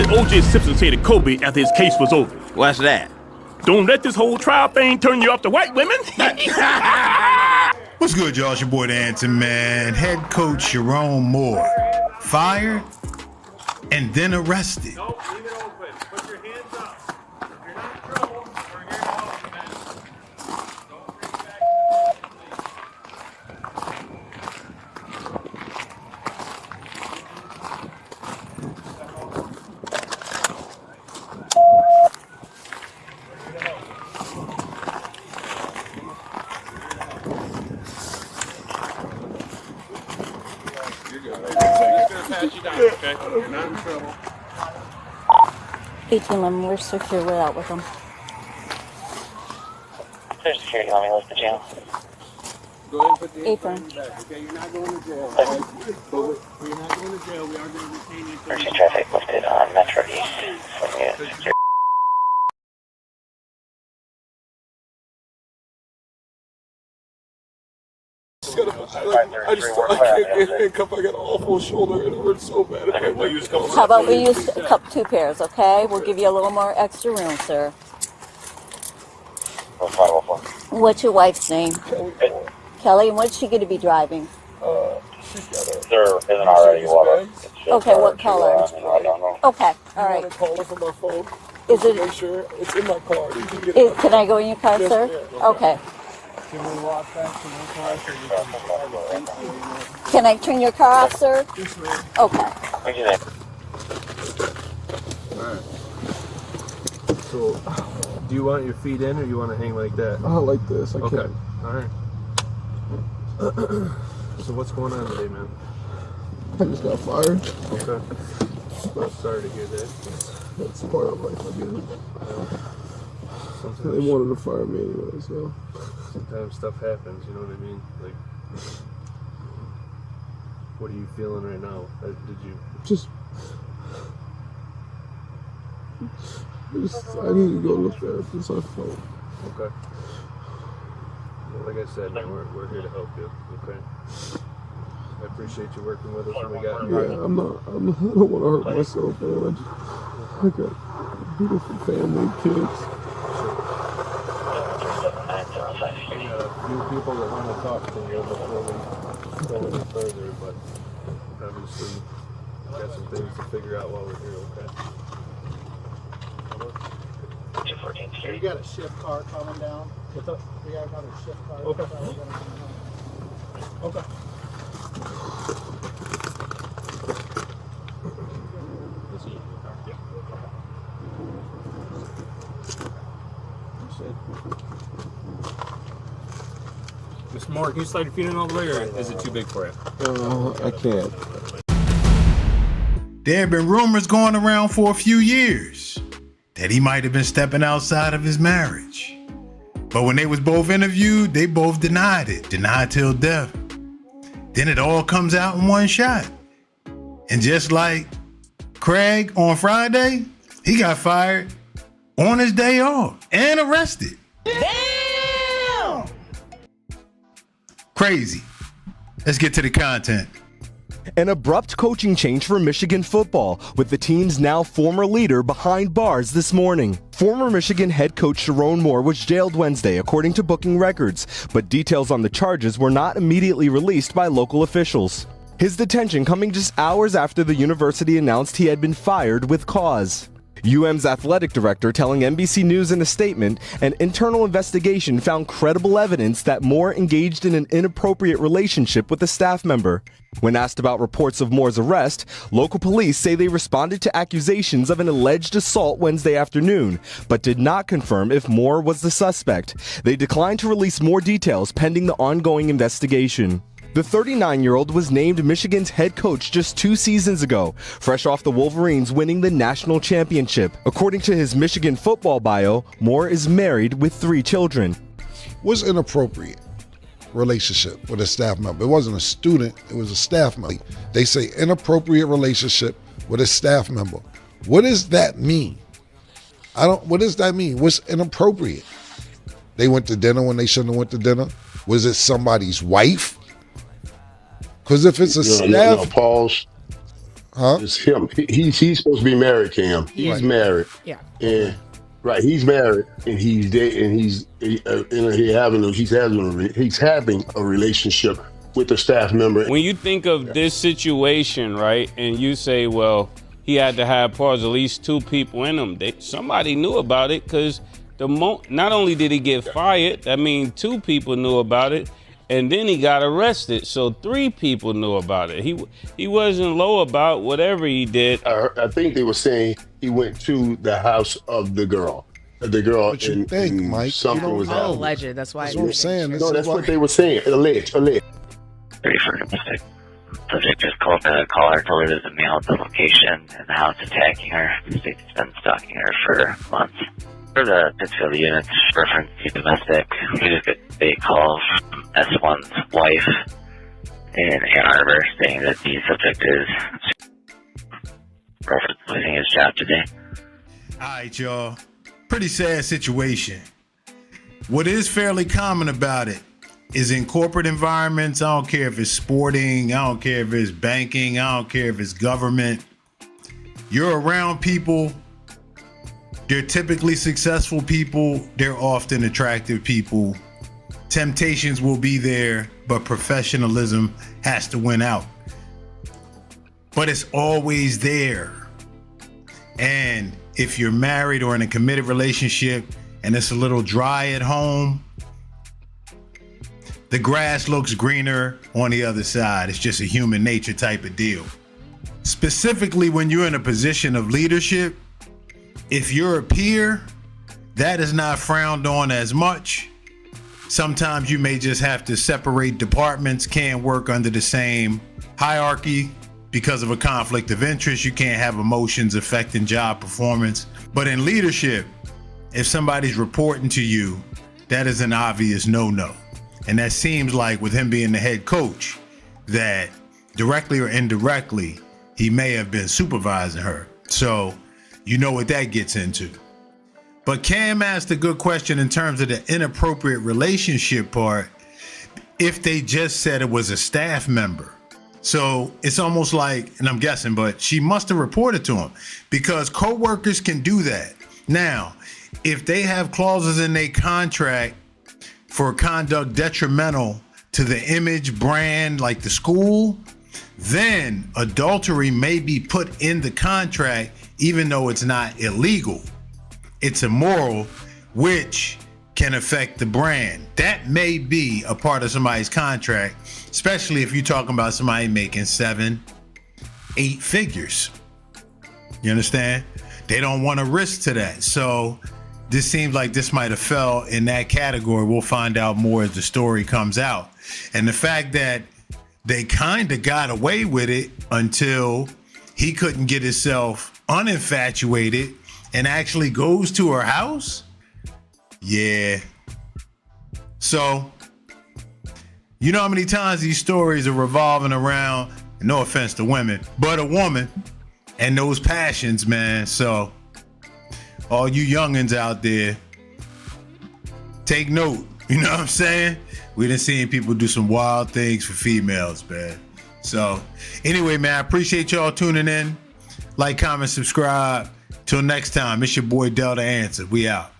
did O.J. Simpson say to Kobe after his case was over? What's that? Don't let this whole trial thing turn you off to white women. What's good, y'all? It's your boy, the Anton Man. Head coach Sherrone Moore. Fired and then arrested. Nope, leave it open. Put your hands up. If you're not in trouble, we're here to help you, man. Don't bring back Okay, you're not in trouble. 1811, we're secure without with them. Clear security, let me lift the jail. Go ahead and put the Apron. back, okay? You're not going to jail. Right? You're not going to jail. We are going to retain you. Emergency traffic lifted on Metro East from you. I can't get handcuffed. I got an awful shoulder and it hurts so bad. How about we use two pairs, okay? We'll give you a little more extra room, sir. What's your wife's name? Kelly, and what's she going to be driving? There isn't already water. Okay, what color? Okay, all right. I call her from my phone. Is it? Make sure it's in my car. You can get it. Can I go in your car, sir? Okay. Can we walk back to my car? Can I turn your car off, sir? Yes, ma'am. Okay. Alright. So, do you want your feet in or you want to hang like that? I like this. I Okay. can't. Alright. So what's going on today, man? I just got fired. Okay. Well, sorry to hear that. That's part of life, I get it. They wanted to fire me anyway, so. Sometimes stuff happens, you know what I mean? Like, what are you feeling right now? Did you? I need to go look at it since I felt. Okay. Well, like I said, man, we're here to help you, okay? I appreciate you working with us, and we got. Yeah, I don't want to hurt myself, man. I got a beautiful family, kids. A few people that want to talk to you before we go any further, but obviously we've got some things to figure out while we're here, okay? We got a shift car coming down. What's up? We got another shift car. Okay. Okay. Mr. Moore, can you slide your feet in all the way, or is it too big for you? I can't. There have been rumors going around for a few years that he might have been stepping outside of his marriage. But when they was both interviewed, they both denied it, denied till death. Then it all comes out in one shot. And just like Craig on Friday, he got fired on his day off and arrested. Damn! Crazy. Let's get to the content. An abrupt coaching change for Michigan football, with the team's now former leader behind bars this morning. Former Michigan head coach Sherrone Moore was jailed Wednesday, according to booking records, but details on the charges were not immediately released by local officials. His detention coming just hours after the university announced he had been fired with cause. UM's athletic director telling NBC News in a statement, an internal investigation found credible evidence that Moore engaged in an inappropriate relationship with a staff member. When asked about reports of Moore's arrest, local police say they responded to accusations of an alleged assault Wednesday afternoon, but did not confirm if Moore was the suspect. They declined to release more details pending the ongoing investigation. The 39-year-old was named Michigan's head coach just 2 seasons ago, fresh off the Wolverines winning the national championship. According to his Michigan football bio, Moore is married with 3 children. Was inappropriate relationship with a staff member. It wasn't a student, it was a staff member. They say inappropriate relationship with a staff member. What does that mean? What does that mean? What's inappropriate? They went to dinner when they shouldn't have went to dinner? Was it somebody's wife? Because if it's a staff... Pause. Huh? It's him. He's supposed to be married, Cam. He's Right. married. Yeah. And right, he's married, and he's dating, and he's having a relationship with a staff member. When you think of this situation, right, and you say, well, he had to have at least 2 people in him. Somebody knew about it, because not only did he get fired, I mean, 2 people knew about it, and then he got arrested. So 3 people knew about it. He wasn't low about whatever he did. I think they were saying he went to the house of the girl. What you think, Mike? Something was happening. Alleged. That's why. That's what I'm saying. No, that's what they were saying. Alleged. Very mistake. Subject just called the caller, told her there's a male at the location and the house attacking her. The state's been stalking her for months. For the Pittsfield unit's reference to domestic, we just get a call from S1's wife in Ann Arbor saying that the subject is losing his job today. All right, y'all. Pretty sad situation. What is fairly common about it is in corporate environments, I don't care if it's sporting, I don't care if it's banking, I don't care if it's government. You're around people, they're typically successful people, they're often attractive people. Temptations will be there, but professionalism has to win out. But it's always there. And if you're married or in a committed relationship and it's a little dry at home, the grass looks greener on the other side. It's just a human nature type of deal. Specifically, when you're in a position of leadership, if you're a peer, that is not frowned on as much. Sometimes you may just have to separate departments, can't work under the same hierarchy because of a conflict of interest. You can't have emotions affecting job performance. But in leadership, if somebody's reporting to you, that is an obvious no-no. And that seems like with him being the head coach, that directly or indirectly, he may have been supervising her. So you know what that gets into. But Cam asked a good question in terms of the inappropriate relationship part, if they just said it was a staff member. So it's almost like, and I'm guessing, but she must have reported to him, because coworkers can do that. Now, if they have clauses in their contract for conduct detrimental to the image, brand, like the school, then adultery may be put in the contract, even though it's not illegal. It's immoral, which can affect the brand. That may be a part of somebody's contract, especially if you're talking about somebody making 7, 8 figures. You understand? They don't want to risk to that. So this seems like this might have fell in that category. We'll find out more as the story comes out. And the fact that they kind of got away with it until he couldn't get himself uninfatuated and actually goes to her house. Yeah. So, you know how many times these stories are revolving around, no offense to women, but a woman and those passions, man. So, all you youngins out there, take note. You know what I'm saying? We done seen people do some wild things for females, man. So, anyway, man, I appreciate y'all tuning in. Like, comment, subscribe. Till next time, it's your boy Delta Answer. We out.